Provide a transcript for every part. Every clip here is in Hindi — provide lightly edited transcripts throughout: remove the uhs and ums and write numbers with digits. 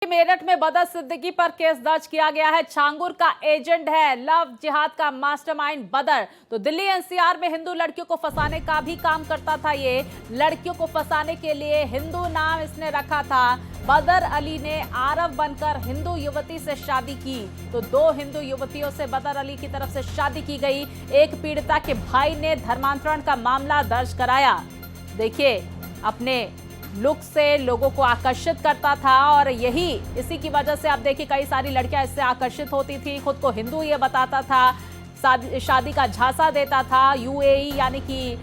मेरठ में बदर सिद्दीकी पर केस दर्ज किया गया है। छांगुर का एजेंट है, लव जिहाद का मास्टरमाइंड बदर। तो दिल्ली एनसीआर में हिंदू लड़कियों को फंसाने का भी काम करता था। ये लड़कियों को फंसाने के लिए हिंदू नाम इसने रखा था। बदर अली ने आरव बनकर हिंदू युवती से शादी की। तो 2 हिंदू युवतियों से बदर अली की तरफ से शादी की गई। एक पीड़िता के भाई ने धर्मांतरण का मामला दर्ज कराया। देखिए, अपने लुक से लोगों को आकर्षित करता था और इसी की वजह से आप देखिए कई सारी लड़कियां इससे आकर्षित होती थी। खुद को हिंदू ये बताता था, शादी का झांसा देता था। यूएई यानी कि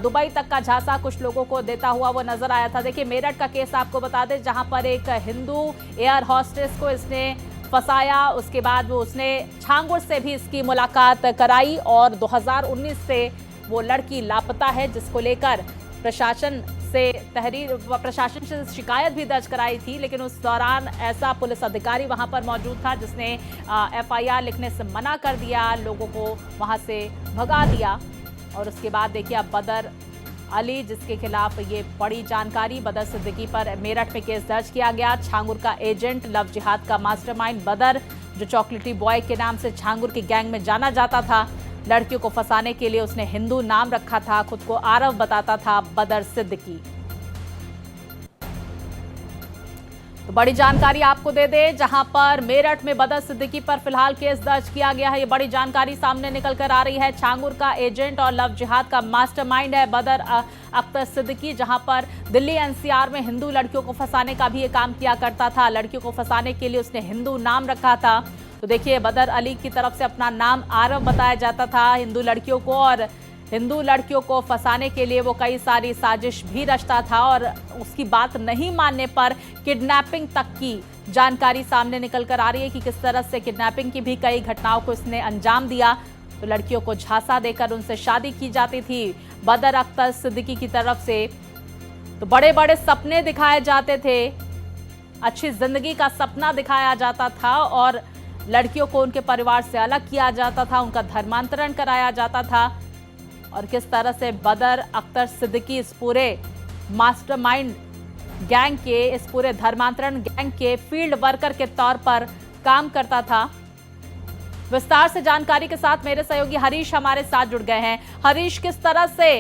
दुबई तक का झांसा कुछ लोगों को देता हुआ वो नजर आया था। देखिए, मेरठ का केस आपको बता दें, जहां पर एक हिंदू एयर होस्टेस को इसने फंसाया। उसके बाद वो उसने छांगुर से भी इसकी मुलाकात कराई और 2019 से वो लड़की लापता है, जिसको लेकर प्रशासन से शिकायत भी दर्ज कराई थी। लेकिन उस दौरान ऐसा पुलिस अधिकारी वहां पर मौजूद था जिसने एफआईआर लिखने से मना कर दिया, लोगों को वहां से भगा दिया। और उसके बाद देखिए, अब बदर अली, जिसके खिलाफ ये बड़ी जानकारी, बदर सिद्दीकी पर मेरठ में केस दर्ज किया गया। छांगुर का एजेंट, लव जिहाद का मास्टरमाइंड बदर, जो चॉकलेटी बॉय के नाम से छांगुर की गैंग में जाना जाता था। लड़कियों को फंसाने के लिए उसने हिंदू नाम रखा था, खुद को आरव बताता था बदर सिद्दीकी। तो बड़ी जानकारी आपको दे दे, जहां पर मेरठ में बदर सिद्दीकी पर फिलहाल केस दर्ज किया गया है। ये बड़ी जानकारी सामने निकल कर आ रही है। छांगुर का एजेंट और लव जिहाद का मास्टरमाइंड है बदर अख्तर सिद्दीकी, जहां पर दिल्ली एनसीआर में हिंदू लड़कियों को फंसाने का भी ये काम किया करता था। लड़कियों को फंसाने के लिए उसने हिंदू नाम रखा था। तो देखिए, बदर अली की तरफ से अपना नाम आरव बताया जाता था हिंदू लड़कियों को, और हिंदू लड़कियों को फंसाने के लिए वो कई सारी साजिश भी रचता था। और उसकी बात नहीं मानने पर किडनैपिंग तक की जानकारी सामने निकल कर आ रही है कि किस तरह से किडनैपिंग की भी कई घटनाओं को इसने अंजाम दिया। तो लड़कियों को झांसा देकर उनसे शादी की जाती थी बदर अख्तर सिद्दीकी की तरफ से। तो बड़े बड़े सपने दिखाए जाते थे, अच्छी जिंदगी का सपना दिखाया जाता था और लड़कियों को उनके परिवार से अलग किया जाता था, उनका धर्मांतरण कराया जाता था। और किस तरह से बदर अख्तर सिद्दीकी इस पूरे मास्टरमाइंड गैंग के, इस पूरे धर्मांतरण गैंग के फील्ड वर्कर के तौर पर काम करता था। विस्तार से जानकारी के साथ मेरे सहयोगी हरीश हमारे साथ जुड़ गए हैं। हरीश, किस तरह से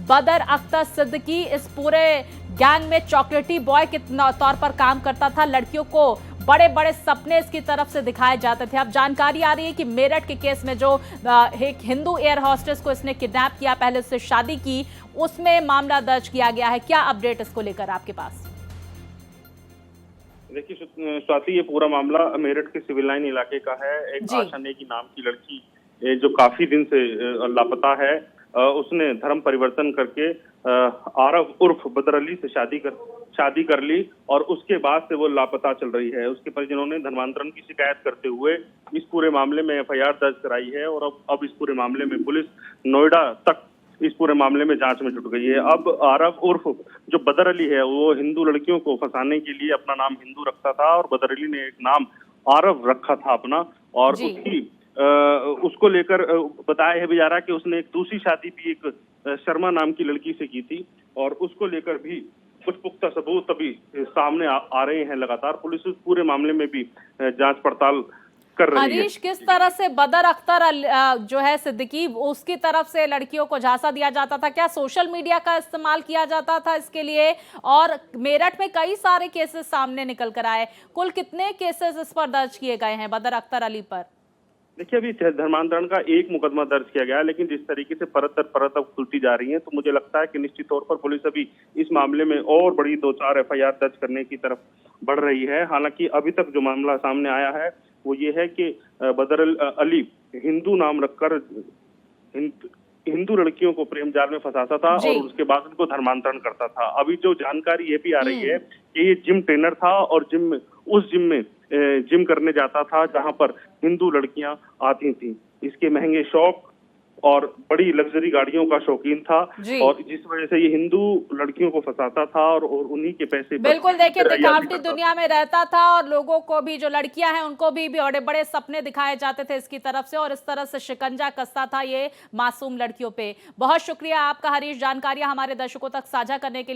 बदर अख्तर सिद्दीकी इस पूरे गैंग में चॉकलेटी बॉय के तौर पर काम करता था? लड़कियों को बड़े बड़े सपने इसकी तरफ से दिखाए जाते थे। अब जानकारी आ रही है कि मेरठ के केस में जो एक हिंदू एयर होस्टेस को इसने किडनैप किया, पहले उससे शादी की, उसमें मामला दर्ज किया गया है। क्या अपडेट इसको लेकर आपके पास? देखिए स्वाति, ये पूरा मामला मेरठ के सिविल लाइन इलाके का है। एक आशा नेगी नाम की लड़की जो काफी दिन से लापता है, उसने धर्म परिवर्तन करके आरव उर्फ बदर अली से शादी कर ली और उसके बाद से वो लापता चल रही है। उसके परिजनों ने धर्मांतरण की शिकायत करते हुए इस पूरे मामले में एफआईआर दर्ज कराई है और अब इस पूरे मामले में पुलिस नोएडा तक इस पूरे मामले में जांच में जुट गई है। अब आरव उर्फ जो बदर अली है, वो हिंदू लड़कियों को फंसाने के लिए अपना नाम हिंदू रखता था और बदर अली ने एक नाम आरव रखा था अपना, और उसको लेकर बताया भी जा रहा है कि उसने एक दूसरी शादी भी एक शर्मा नाम की लड़की से की थी और उसको लेकर भी कुछ पुख्ता सबूत अभी सामने आ रहे हैं। लगातार पुलिस उस पूरे मामले में भी जांच पड़ताल कर रही है। हरीश, किस तरह से बदर अख्तर जो है सिद्दीकी, उसकी तरफ से लड़कियों को झांसा दिया जाता था? क्या सोशल मीडिया का इस्तेमाल किया जाता था इसके लिए? और मेरठ में कई सारे केसेस सामने निकल कर आए, कुल कितने केसेस इस पर दर्ज किए गए हैं बदर अख्तर अली पर? देखिए, अभी धर्मांतरण का एक मुकदमा दर्ज किया गया है, लेकिन जिस तरीके से परत दर परत अब खुलती जा रही है, तो मुझे लगता है कि निश्चित तौर पर पुलिस अभी इस मामले में और बड़ी 2-4 एफआईआर दर्ज करने की तरफ बढ़ रही है। हालांकि अभी तक जो मामला सामने आया है वो ये है कि बदर अली हिंदू नाम रखकर हिंदू लड़कियों को प्रेम जाल में फंसाता था और उसके बाद उनको धर्मांतरण करता था। अभी जो जानकारी ये भी आ रही है कि ये जिम ट्रेनर था और उस जिम में जिम करने जाता था जहां पर हिंदू लड़कियां आती थी। इसके महंगे शौक और बड़ी लग्जरी गाड़ियों का शौकीन था और जिस वजह से ये हिंदू लड़कियों को फंसाता था और उन्हीं के पैसे बिल्कुल, देखिए दिखावटी दुनिया में रहता था और लोगों को भी, जो लड़कियां हैं उनको भी बड़े बड़े सपने दिखाए जाते थे इसकी तरफ से, और इस तरह से शिकंजा कसता था ये मासूम लड़कियों पे। बहुत शुक्रिया आपका हरीश, जानकारियां हमारे दर्शकों तक साझा करने के लिए।